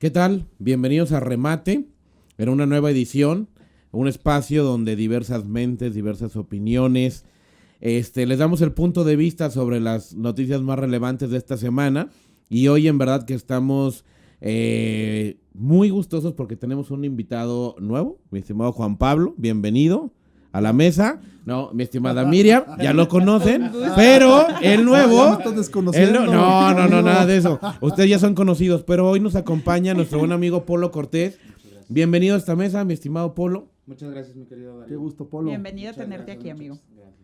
¿Qué tal? Bienvenidos a Remate, en una nueva edición, un espacio donde diversas mentes, diversas opiniones, les damos el punto de vista sobre las noticias más relevantes de esta semana. Y hoy en verdad que estamos muy gustosos porque tenemos un invitado nuevo, mi estimado Juan Pablo, bienvenido a la mesa. No, mi estimada Miriam, ya lo conocen, pero el nuevo... No, nada de eso. Ustedes ya son conocidos, pero hoy nos acompaña nuestro buen amigo Polo Cortés. Bienvenido a esta mesa, mi estimado Polo. Muchas gracias, mi querido Darío. Qué gusto, Polo. Bienvenido a tenerte aquí, amigo. Gracias.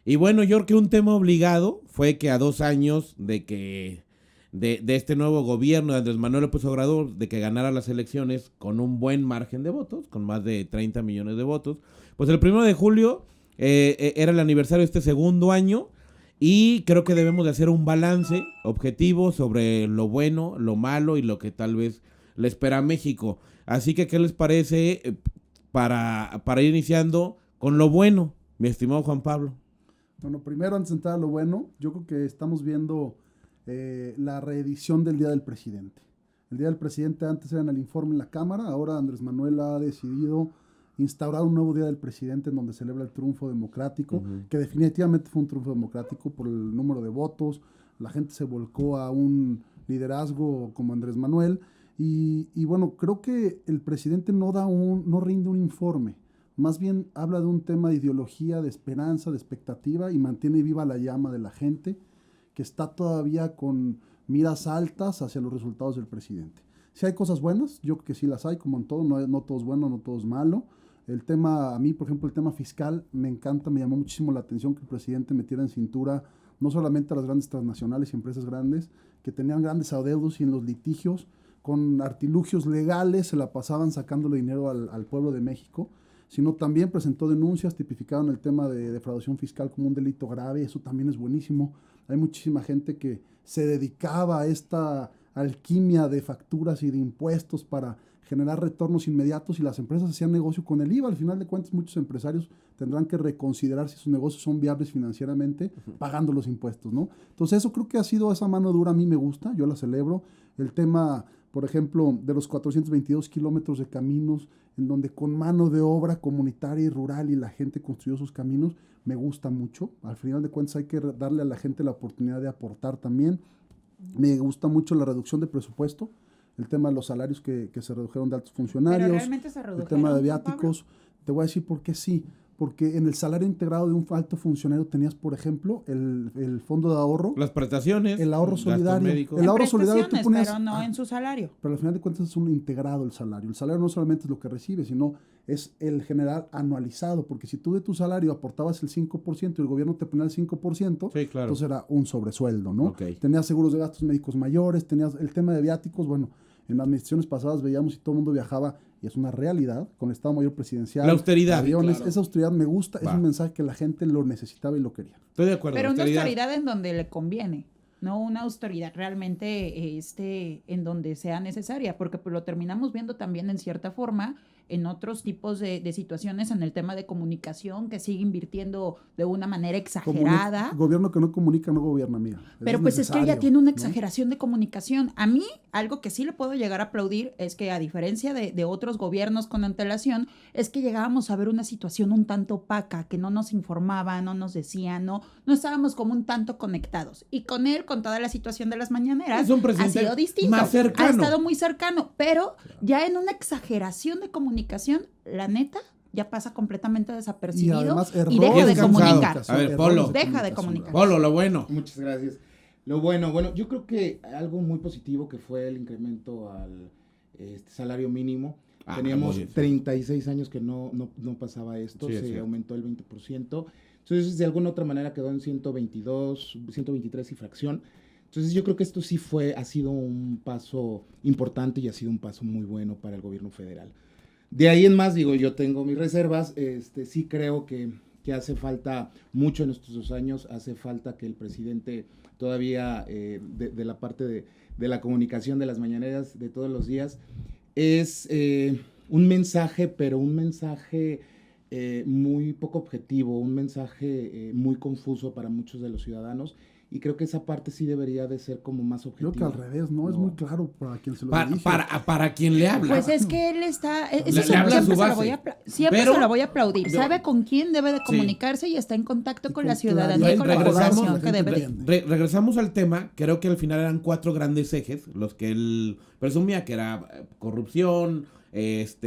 Y bueno, yo creo que un tema obligado fue que a 2 años de este nuevo gobierno de Andrés Manuel López Obrador, de que ganara las elecciones con un buen margen de votos, con más de 30 millones de votos, pues el 1 de julio era el aniversario de este segundo año y creo que debemos de hacer un balance objetivo sobre lo bueno, lo malo y lo que tal vez le espera a México. Así que, ¿qué les parece para ir iniciando con lo bueno, mi estimado Juan Pablo? Bueno, primero, antes de entrar a lo bueno, yo creo que estamos viendo la reedición del Día del Presidente. El Día del Presidente antes era en el informe en la Cámara, ahora Andrés Manuel ha decidido instaurar un nuevo Día del Presidente en donde celebra el triunfo democrático, que definitivamente fue un triunfo democrático por el número de votos. La gente se volcó a un liderazgo como Andrés Manuel y bueno, creo que el presidente no rinde un informe, más bien habla de un tema de ideología, de esperanza, de expectativa y mantiene viva la llama de la gente que está todavía con miras altas hacia los resultados del presidente. Si hay cosas buenas, yo creo que sí las hay, como en todo, no todo es bueno, no todo es malo. El tema, a mí, por ejemplo, el tema fiscal me encanta, me llamó muchísimo la atención que el presidente metiera en cintura no solamente a las grandes transnacionales y empresas grandes que tenían grandes adeudos y en los litigios con artilugios legales se la pasaban sacándole dinero al pueblo de México, sino también presentó denuncias, tipificaron el tema de defraudación fiscal como un delito grave, eso también es buenísimo. Hay muchísima gente que se dedicaba a esta alquimia de facturas y de impuestos para generar retornos inmediatos y las empresas hacían negocio con el IVA. Al final de cuentas, muchos empresarios tendrán que reconsiderar si sus negocios son viables financieramente pagando los impuestos, ¿no? Entonces eso creo que ha sido esa mano dura, a mí me gusta, yo la celebro. El tema, por ejemplo, de los 422 kilómetros de caminos, en donde con mano de obra comunitaria y rural y la gente construyó sus caminos, me gusta mucho. Al final de cuentas hay que darle a la gente la oportunidad de aportar también. Me gusta mucho la reducción de presupuesto, el tema de los salarios que se redujeron de altos funcionarios, ¿Pero realmente se redujeron, el tema de Juan Pablo? viáticos. Te voy a decir por qué sí. Porque en el salario integrado de un alto funcionario tenías, por ejemplo, el fondo de ahorro, Las prestaciones, el ahorro solidario. médicos. El ahorro En solidario tú ponías, pero no en su salario. pero al final de cuentas es un integrado el salario. El salario no solamente es lo que recibes, sino es el general anualizado, porque si tú de tu salario aportabas el 5% y el gobierno te ponía el 5%, Sí, claro. entonces era un sobresueldo, ¿no? Ok. Tenías seguros de gastos médicos mayores, tenías el tema de viáticos, bueno, en las administraciones pasadas veíamos y todo el mundo viajaba, y es una realidad, con el Estado Mayor Presidencial, La austeridad. aviones, Claro. esa austeridad me gusta, Va. es un mensaje que la gente lo necesitaba y lo quería. Estoy de acuerdo. Pero una austeridad en donde le conviene, no una austeridad realmente en donde sea necesaria, porque pues, lo terminamos viendo también en cierta forma en otros tipos de situaciones en el tema de comunicación que sigue invirtiendo de una manera exagerada. Gobierno que no comunica no gobierna, amiga. Pero pues es que ella tiene una exageración de comunicación. A mí, algo que sí le puedo llegar a aplaudir es que a diferencia de otros gobiernos con antelación, es que llegábamos a ver una situación un tanto opaca, que no nos informaba, no nos decía, no estábamos como un tanto conectados. Y con él, con toda la situación de las mañaneras, Es un presidente ha sido distinto. más cercano. Ha estado muy cercano, pero ya en una exageración de comunicación, la neta, ya pasa completamente desapercibido además, y deja de cansado. comunicar. A ver, Polo. Deja de comunicar. Polo, lo bueno. Muchas gracias. Lo bueno, yo creo que algo muy positivo que fue el incremento al salario mínimo. Teníamos muy bien. 36 años que no pasaba esto, Sí, se sí. aumentó el 20%. Entonces, de alguna otra manera quedó en 123 y fracción. Entonces, yo creo que esto sí ha sido un paso importante y ha sido un paso muy bueno para el gobierno federal. De ahí en más, digo, yo tengo mis reservas, sí creo que hace falta mucho en estos 2 años, hace falta que el presidente todavía, de la parte de la comunicación de las mañaneras de todos los días, es un mensaje, pero un mensaje muy poco objetivo, un mensaje muy confuso para muchos de los ciudadanos, y creo que esa parte sí debería de ser como más objetiva. Creo que al revés, ¿no? Es muy claro para quien se lo dirige. Para quien le habla. Pues es que él está, eso Le habla a su siempre, base. siempre Pero- se lo voy a aplaudir. Sabe con quién debe de comunicarse y está en contacto Y con con la ciudadanía y con la regresamos- población que debe de... Regresamos al tema, creo que al final eran 4 grandes ejes, los que él presumía, que era corrupción,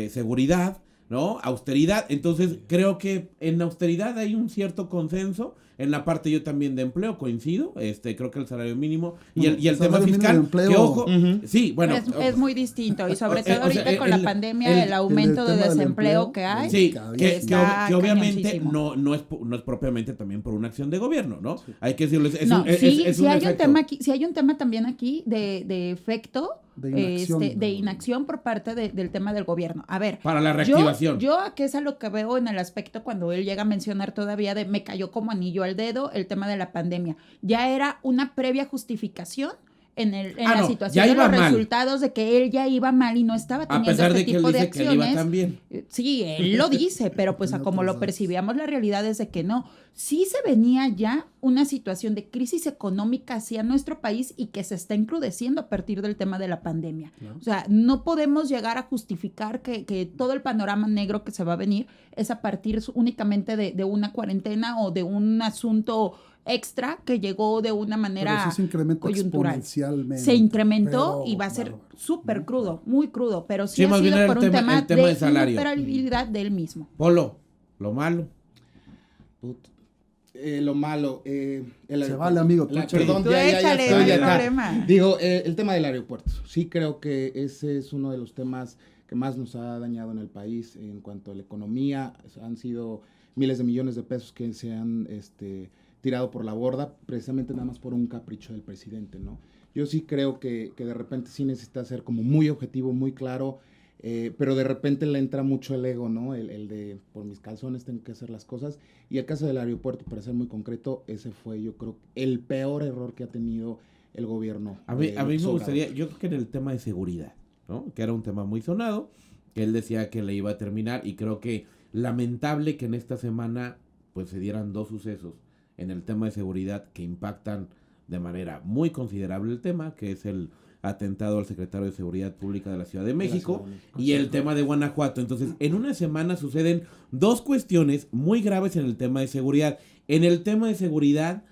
seguridad, ¿no? Austeridad. Entonces creo que en austeridad hay un cierto consenso. En la parte yo también de empleo coincido, creo que el salario mínimo y el tema salario mínimo fiscal, de empleo. que ojo, sí, bueno, es muy distinto y sobre todo o sea, ahorita con la pandemia, el aumento de tema del desempleo empleo, que hay. sí, que está obviamente cañoncísimo. no es propiamente también por una acción de gobierno, ¿no? Hay que decirles, es No, un, es- sí, es sí un hay un efecto. tema aquí, sí hay un tema también aquí de efecto, De inacción. de inacción por parte del tema del gobierno. A ver, Para la reactivación. Yo que es a lo que veo en el aspecto cuando él llega a mencionar todavía de me cayó como anillo al dedo el tema de la pandemia. Ya era una previa justificación en la no, situación ya de los iba mal. resultados de que él ya iba mal y no estaba A teniendo pesar este de que él tipo de dice que él iba acciones. tan bien. Sí, él lo dice, pero pues a Tenía como lo otros datos. percibíamos, la realidad es de que no. Sí se venía ya una situación de crisis económica hacia nuestro país y que se está encrudeciendo a partir del tema de la pandemia. Claro. O sea, no podemos llegar a justificar que todo el panorama negro que se va a venir es a partir únicamente de una cuarentena o de un asunto extra que llegó de una manera Pero sí se incrementa coyuntural. exponencialmente. Se incrementó pero y va a ser bárbaro. súper crudo, muy crudo, pero sí, Sí, ha más bien sido era por el un tema- tema, el tema de de salario. inoperabilidad de él mismo. Polo, lo malo. Lo malo. Se vale, amigo, tú échale. Perdón, Tú ya échale, estoy no hay acá. problema. Digo, el tema del aeropuerto. Sí creo que ese es uno de los temas que más nos ha dañado en el país en cuanto a la economía. Han sido miles de millones de pesos que se han tirado por la borda, precisamente nada más por un capricho del presidente, ¿no? Yo sí creo que de repente sí necesita ser como muy objetivo, muy claro, pero de repente le entra mucho el ego, ¿no? El de, por mis calzones tengo que hacer las cosas. Y el caso del aeropuerto, para ser muy concreto, ese fue, yo creo, el peor error que ha tenido el gobierno. A mí de me López Obrador. gustaría, yo creo que en el tema de seguridad, ¿no? Que era un tema muy sonado, que él decía que le iba a terminar y creo que lamentable que en esta semana pues se dieran 2 sucesos en el tema de seguridad que impactan de manera muy considerable el tema, que es el atentado al secretario de Seguridad Pública de la Ciudad de México Ciudad de México. y el tema de Guanajuato. Entonces, en una semana suceden 2 cuestiones muy graves en el tema de seguridad. En el tema de seguridad,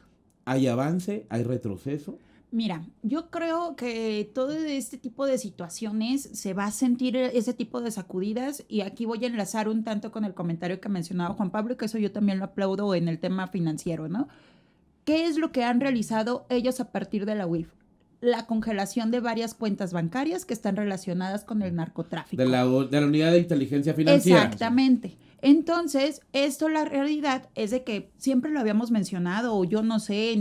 ¿hay avance? ¿Hay retroceso? Mira, yo creo que todo este tipo de situaciones se va a sentir ese tipo de sacudidas y aquí voy a enlazar un tanto con el comentario que mencionaba Juan Pablo, que eso yo también lo aplaudo en el tema financiero, ¿no? ¿Qué es lo que han realizado ellos a partir de la UIF? La congelación de varias cuentas bancarias que están relacionadas con el narcotráfico. De la unidad de inteligencia financiera. Exactamente. Entonces, esto la realidad es de que siempre lo habíamos mencionado, o yo no sé,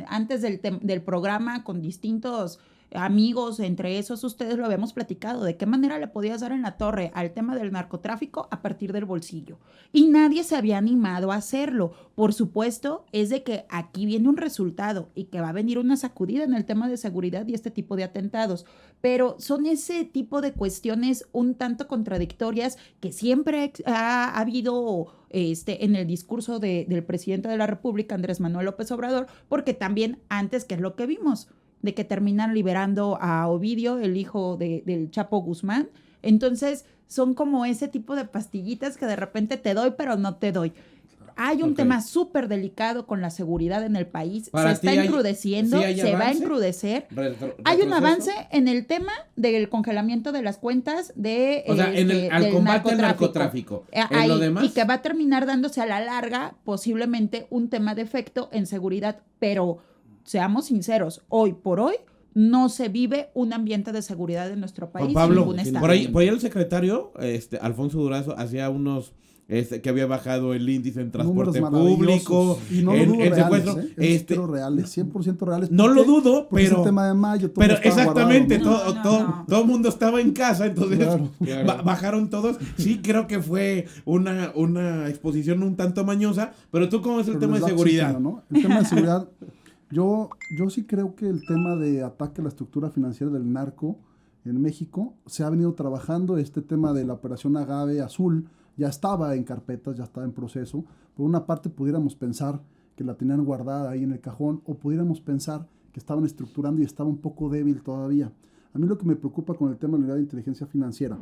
antes del programa con distintos amigos, entre esos ustedes lo habíamos platicado, de qué manera le podías dar en la torre al tema del narcotráfico a partir del bolsillo. Y nadie se había animado a hacerlo. Por supuesto, es de que aquí viene un resultado y que va a venir una sacudida en el tema de seguridad y este tipo de atentados. Pero son ese tipo de cuestiones un tanto contradictorias que siempre ha habido en el discurso del presidente de la República, Andrés Manuel López Obrador, porque también antes, ¿qué es lo que vimos? De que terminan liberando a Ovidio, el hijo del Chapo Guzmán. Entonces, son como ese tipo de pastillitas que de repente te doy, pero no te doy. Hay un tema súper delicado con la seguridad en el país. Para se está ti hay- encrudeciendo, ¿sí hay se va a avance? encrudecer. Hay un ¿Retroceso? avance en el tema del congelamiento de las cuentas de O sea, al del combate al narcotráfico. En lo Ahí, demás, y que va a terminar dándose a la larga posiblemente un tema de efecto en seguridad, pero seamos sinceros, hoy por hoy no se vive un ambiente de seguridad en nuestro país. Juan Pablo, en ningún estado. por ahí el secretario, Alfonso Durazo, hacía unos, que había bajado el índice en transporte Números maravillosos. público, Y no lo en dudo reales, secuestro, pero reales, 100% reales. no ¿Por lo qué? dudo, Porque es pero... el tema de mayo, todo Pero estaba exactamente, guardado, ¿no? No. todo el mundo estaba en casa, entonces Claro. bajaron todos. Sí, creo que fue una exposición un tanto mañosa, pero tú, ¿cómo es el Pero tema de les da seguridad? oxígeno, ¿no? El tema de seguridad, yo sí creo que el tema de ataque a la estructura financiera del narco en México se ha venido trabajando. Este tema de la operación Agave Azul ya estaba en carpetas, ya estaba en proceso. Por una parte pudiéramos pensar que la tenían guardada ahí en el cajón, o pudiéramos pensar que estaban estructurando y estaba un poco débil todavía. A mí lo que me preocupa con el tema de la unidad de inteligencia financiera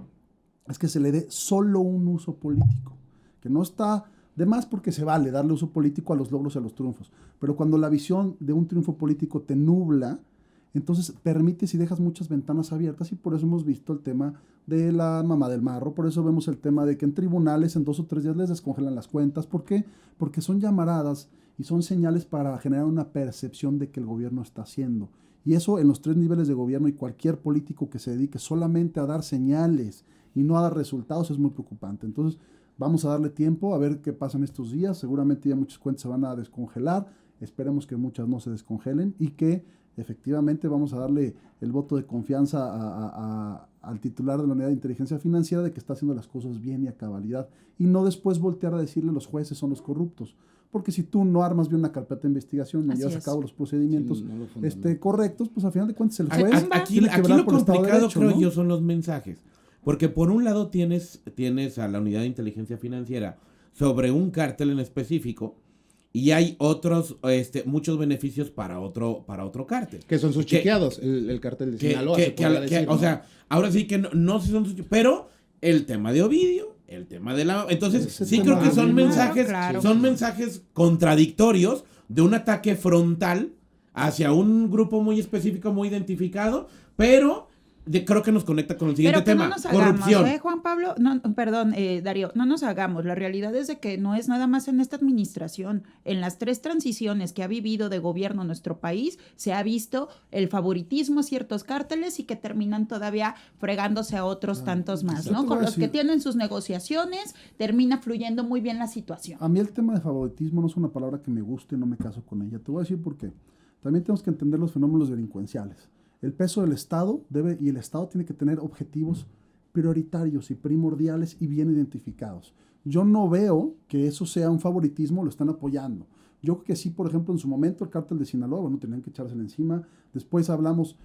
es que se le dé solo un uso político, que no está de más porque se vale darle uso político a los logros y a los triunfos, pero cuando la visión de un triunfo político te nubla, entonces permites y dejas muchas ventanas abiertas, y por eso hemos visto el tema de la mamá del marro, por eso vemos el tema de que en tribunales en 2 o 3 días les descongelan las cuentas. ¿Por qué? Porque son llamaradas y son señales para generar una percepción de que el gobierno está haciendo. Y eso en los 3 niveles de gobierno, y cualquier político que se dedique solamente a dar señales y no a dar resultados es muy preocupante. Entonces vamos a darle tiempo a ver qué pasa en estos días. Seguramente ya muchas cuentas se van a descongelar, esperemos que muchas no se descongelen y que efectivamente vamos a darle el voto de confianza al titular de la unidad de inteligencia financiera de que está haciendo las cosas bien y a cabalidad, y no después voltear a decirle los jueces son los corruptos, porque si tú no armas bien una carpeta de investigación y llevas a cabo los procedimientos correctos, pues al final de cuentas el juez aquí lo complicado, creo yo, son los mensajes, porque por un lado tienes a la unidad de inteligencia financiera sobre un cártel en específico, y hay otros, muchos beneficios para otro cártel. Que son sus chiqueados, el cártel de Sinaloa. O sea, ahora sí que no son sus chiqueados, pero el tema de Ovidio, el tema de la... Entonces, sí creo que son mensajes contradictorios de un ataque frontal hacia un grupo muy específico, muy identificado, pero... creo que nos conecta con el siguiente tema, no nos hagamos, corrupción. Juan Pablo, perdón, Darío, no nos hagamos. La realidad es de que no es nada más en esta administración. En las 3 transiciones que ha vivido de gobierno nuestro país, se ha visto el favoritismo a ciertos cárteles y que terminan todavía fregándose a otros tantos más, ¿no? Con los que tienen sus negociaciones, termina fluyendo muy bien la situación. A mí el tema de favoritismo no es una palabra que me guste, no me caso con ella. Te voy a decir por qué. También tenemos que entender los fenómenos delincuenciales. El peso del Estado y el Estado tiene que tener objetivos prioritarios y primordiales y bien identificados. Yo no veo que eso sea un favoritismo, lo están apoyando. Yo creo que sí, por ejemplo, en su momento el cártel de Sinaloa, bueno, tenían que echárselo encima. Después hablamos,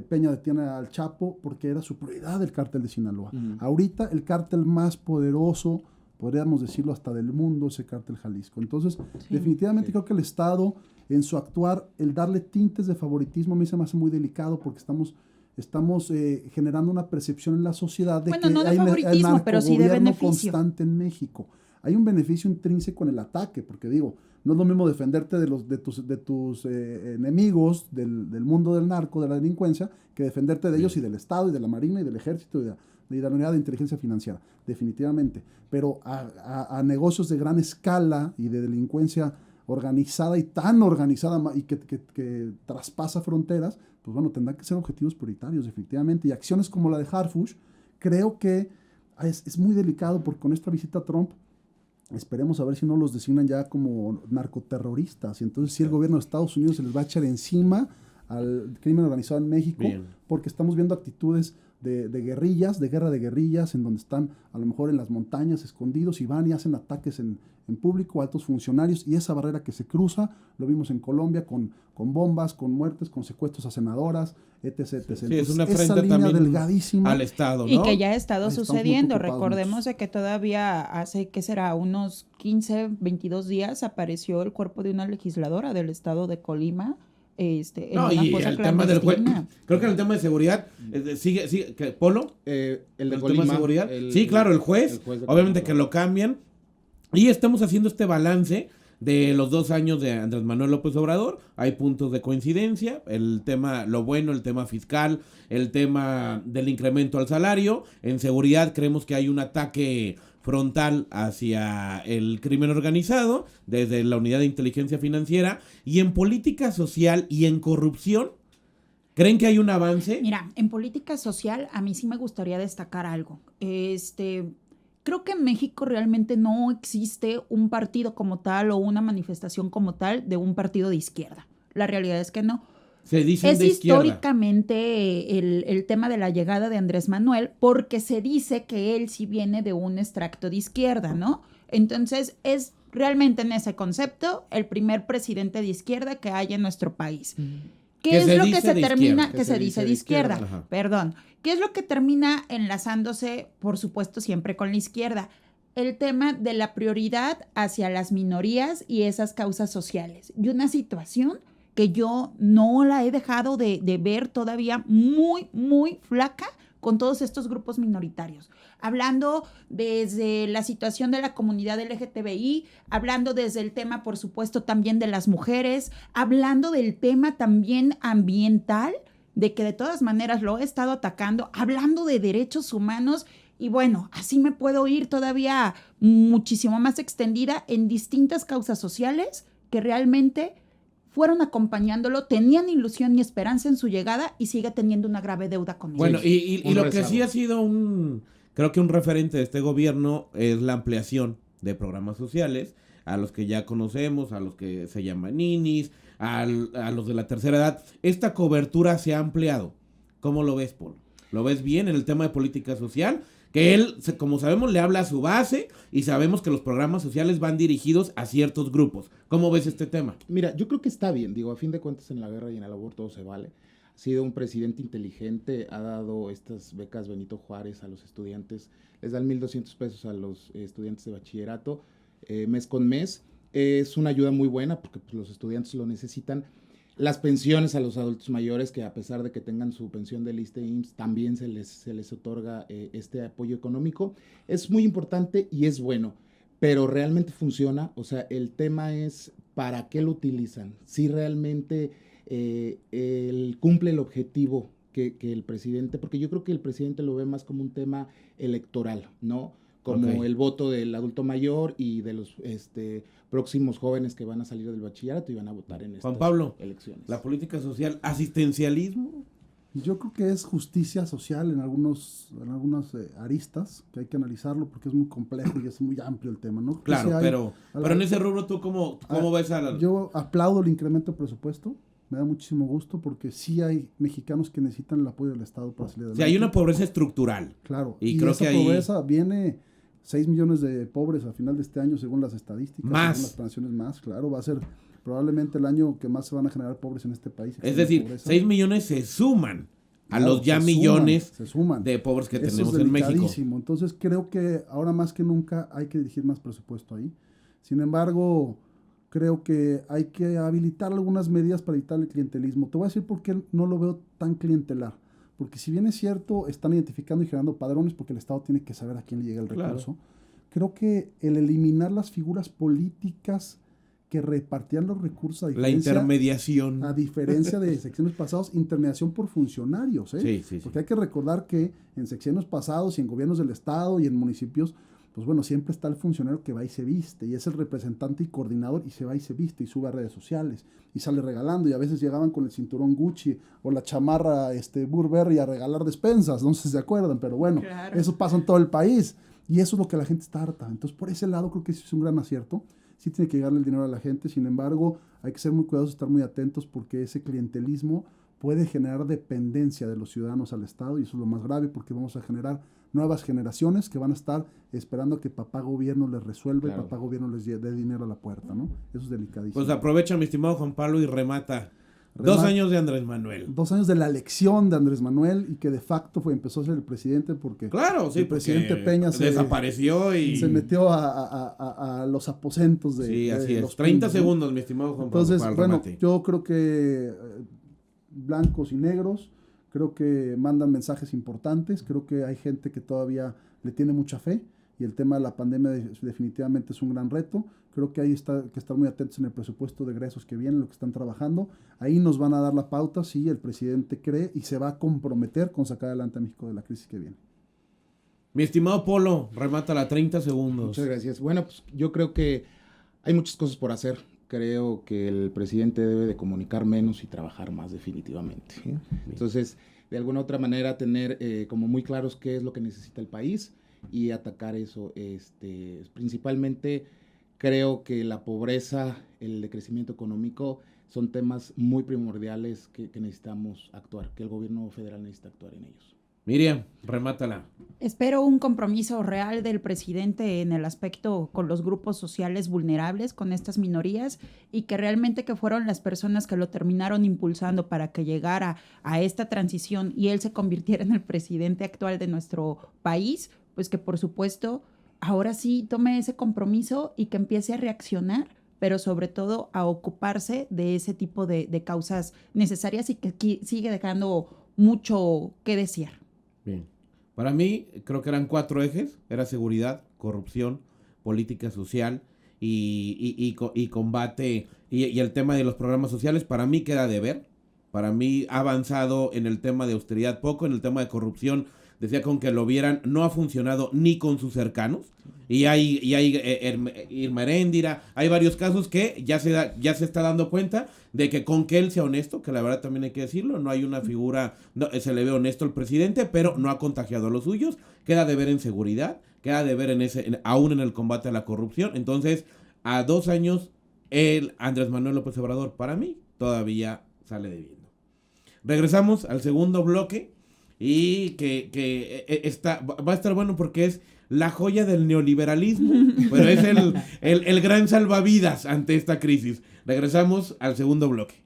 Peña detiene al Chapo porque era su prioridad el cártel de Sinaloa. Ahorita el cártel más poderoso, podríamos decirlo hasta del mundo, es el cártel Jalisco. Entonces, definitivamente creo que el Estado, en su actuar, el darle tintes de favoritismo a mí se me hace muy delicado, porque estamos generando una percepción en la sociedad de que no de hay favoritismo, pero sí de beneficio constante en México. Hay un beneficio intrínseco en el ataque, porque digo, no es lo mismo defenderte de tus enemigos del mundo del narco, de la delincuencia, que defenderte de ellos y del Estado y de la Marina y del Ejército y de la unidad de inteligencia financiera, definitivamente. Pero a negocios de gran escala y de delincuencia organizada y tan organizada y que traspasa fronteras, pues bueno, tendrán que ser objetivos prioritarios, definitivamente. Y acciones como la de Harfuch, creo que es muy delicado, porque con esta visita a Trump, esperemos a ver si no los designan ya como narcoterroristas, y entonces si el gobierno de Estados Unidos se les va a echar encima al crimen organizado en México, porque estamos viendo actitudes de guerrillas, de guerra de guerrillas, en donde están a lo mejor en las montañas escondidos y van y hacen ataques en público a altos funcionarios, y esa barrera que se cruza, lo vimos en Colombia con bombas, con muertes, con secuestros a senadoras, etc. Sí, es una esa frente línea también delgadísima al Estado, ¿no? Y que ya ha estado Estamos sucediendo. muy preocupados. Recordemos de que todavía hace, ¿qué será? Unos 15, 22 días apareció el cuerpo de una legisladora del estado de Colima, en una y fosa el tema del clandestina. creo que en el tema de seguridad sigue ¿qué, Polo? El de tema de seguridad. Sí, claro, el juez de obviamente Colima. que lo cambian, y estamos haciendo este balance de los 2 años de Andrés Manuel López Obrador. Hay puntos de coincidencia, el tema, lo bueno, el tema fiscal, el tema del incremento al salario. En seguridad creemos que hay un ataque frontal hacia el crimen organizado desde la unidad de inteligencia financiera, y en política social y en corrupción. ¿Creen que hay un avance? Mira, en política social a mí sí me gustaría destacar algo. Creo que en México realmente no existe un partido como tal o una manifestación como tal de un partido de izquierda. La realidad es que no. Se dicen Es de izquierda. históricamente el tema de la llegada de Andrés Manuel, porque se dice que él sí viene de un extracto de izquierda, ¿no? Entonces es realmente en ese concepto el primer presidente de izquierda que hay en nuestro país. ¿Qué es lo que se termina? Que se dice de izquierda. Ajá. Perdón. ¿Qué es lo que termina enlazándose, por supuesto, siempre con la izquierda? el tema de la prioridad hacia las minorías y esas causas sociales. Y una situación que yo no la he dejado de ver todavía muy, muy flaca con todos estos grupos minoritarios. Hablando desde la situación de la comunidad LGTBI, hablando desde el tema, por supuesto, también de las mujeres, hablando del tema también ambiental, de que de todas maneras lo he estado atacando, hablando de derechos humanos. Y bueno, así me puedo ir todavía muchísimo más extendida en distintas causas sociales que realmente fueron acompañándolo, tenían ilusión y esperanza en su llegada y sigue teniendo una grave deuda con ellos. Bueno, y lo que sí ha sido creo que un referente de este gobierno es la ampliación de programas sociales a los que ya conocemos, a los que se llaman ninis, a los de la tercera edad. Esta cobertura se ha ampliado. ¿Cómo lo ves, Paul? ¿Lo ves bien en el tema de política social? Que él, como sabemos, le habla a su base y sabemos que los programas sociales van dirigidos a ciertos grupos. ¿Cómo ves este tema? Mira, yo creo que está bien. Digo, a fin de cuentas, en la guerra y en el aborto todo se vale. Ha sido un presidente inteligente, ha dado estas becas Benito Juárez a los estudiantes. Les dan 1,200 pesos a los estudiantes de bachillerato mes con mes. Es una ayuda muy buena porque pues, los estudiantes lo necesitan. Las pensiones a los adultos mayores, que a pesar de que tengan su pensión del ISSSTE, también se les otorga este apoyo económico. Es muy importante y es bueno, pero realmente funciona. O sea, el tema es para qué lo utilizan. Si realmente él cumple el objetivo que el presidente, porque yo creo que el presidente lo ve más como un tema electoral, ¿no? Como el voto del adulto mayor y de los próximos jóvenes que van a salir del bachillerato y van a votar en estas Juan Pablo, elecciones. La política social, asistencialismo. Yo creo que es justicia social en algunas aristas, que hay que analizarlo porque es muy complejo y es muy amplio el tema, ¿no? Claro, Sí pero en ese rubro, ¿tú cómo ves a la...? Yo aplaudo el incremento de presupuesto, me da muchísimo gusto porque sí hay mexicanos que necesitan el apoyo del Estado para salir adelante. O sea, hay una pobreza estructural. Claro, y creo esa que pobreza viene 6 millones de pobres al final de este año según las estadísticas, más. según las planaciones más, claro, va a ser probablemente el año que más se van a generar pobres en este país. Es decir, 6 millones se suman a Claro, los ya se millones suman. de pobres que Eso tenemos es en México. delicadísimo. Entonces creo que ahora más que nunca hay que dirigir más presupuesto ahí. Sin embargo, creo que hay que habilitar algunas medidas para evitar el clientelismo. Te voy a decir por qué no lo veo tan clientelar. Porque si bien es cierto, están identificando y generando padrones porque el Estado tiene que saber a quién le llega el recurso. Claro. Creo que el eliminar las figuras políticas que repartían los recursos La intermediación. a diferencia de sexenios pasados, intermediación por funcionarios, ¿eh? Sí. Porque hay que recordar que en sexenios pasados y en gobiernos del Estado y en municipios, pues bueno, siempre está el funcionario que va y se viste, y es el representante y coordinador, y se va y se viste, y sube a redes sociales, y sale regalando, y a veces llegaban con el cinturón Gucci o la chamarra Burberry a regalar despensas, no sé si se acuerdan, pero bueno, claro. Eso pasa en todo el país, y eso es lo que la gente está harta. Entonces, por ese lado creo que eso es un gran acierto. Sí tiene que llegarle el dinero a la gente, sin embargo, hay que ser muy cuidadosos, estar muy atentos, porque ese clientelismo puede generar dependencia de los ciudadanos al Estado, y eso es lo más grave, porque vamos a generar nuevas generaciones que van a estar esperando a que papá gobierno les resuelva, claro, y papá gobierno les dé dinero a la puerta, ¿no? Eso es delicadísimo. Pues aprovecha, mi estimado Juan Pablo, y remata. 2 años de Andrés Manuel. 2 años de la elección de Andrés Manuel, y que de facto empezó a ser el presidente porque claro, sí, el presidente Peña desapareció y se metió a los aposentos de... Sí, así de es. los 30 pinos, segundos, ¿no? Mi estimado Juan Pablo. Entonces, bueno, yo creo que blancos y negros, creo que mandan mensajes importantes, creo que hay gente que todavía le tiene mucha fe, y el tema de la pandemia definitivamente es un gran reto. Creo que hay que estar muy atentos en el presupuesto de egresos que vienen, lo que están trabajando. Ahí nos van a dar la pauta si el presidente cree y se va a comprometer con sacar adelante a México de la crisis que viene. Mi estimado Polo, remátala, 30 segundos. Muchas gracias. Bueno, pues yo creo que hay muchas cosas por hacer. Creo que el presidente debe de comunicar menos y trabajar más, definitivamente. ¿Sí? Entonces, de alguna otra manera, tener como muy claros qué es lo que necesita el país y atacar eso. Principalmente creo que la pobreza, el decrecimiento económico son temas muy primordiales que necesitamos actuar, que el gobierno federal necesita actuar en ellos. Miriam, remátala. Espero un compromiso real del presidente en el aspecto con los grupos sociales vulnerables, con estas minorías, y que realmente que fueron las personas que lo terminaron impulsando para que llegara a esta transición y él se convirtiera en el presidente actual de nuestro país, pues que por supuesto ahora sí tome ese compromiso y que empiece a reaccionar, pero sobre todo a ocuparse de ese tipo de causas necesarias y que sigue dejando mucho que desear. Bien. Para mí, creo que eran 4 ejes. Era seguridad, corrupción, política social y combate y el tema de los programas sociales. Para mí queda de ver. Para mí ha avanzado en el tema de austeridad poco, en el tema de corrupción. Decía con que lo vieran, no ha funcionado ni con sus cercanos. Y hay Irma Heréndira, hay varios casos que ya se está dando cuenta de que con que él sea honesto, que la verdad también hay que decirlo, no hay una figura, no, se le ve honesto al presidente, pero no ha contagiado a los suyos, queda de ver en seguridad, queda de ver aún en el combate a la corrupción. Entonces, a 2 años, Andrés Manuel López Obrador, para mí, todavía sale debiendo. Regresamos al segundo bloque y que va a estar bueno porque es la joya del neoliberalismo, pero es el gran salvavidas ante esta crisis. Regresamos al segundo bloque.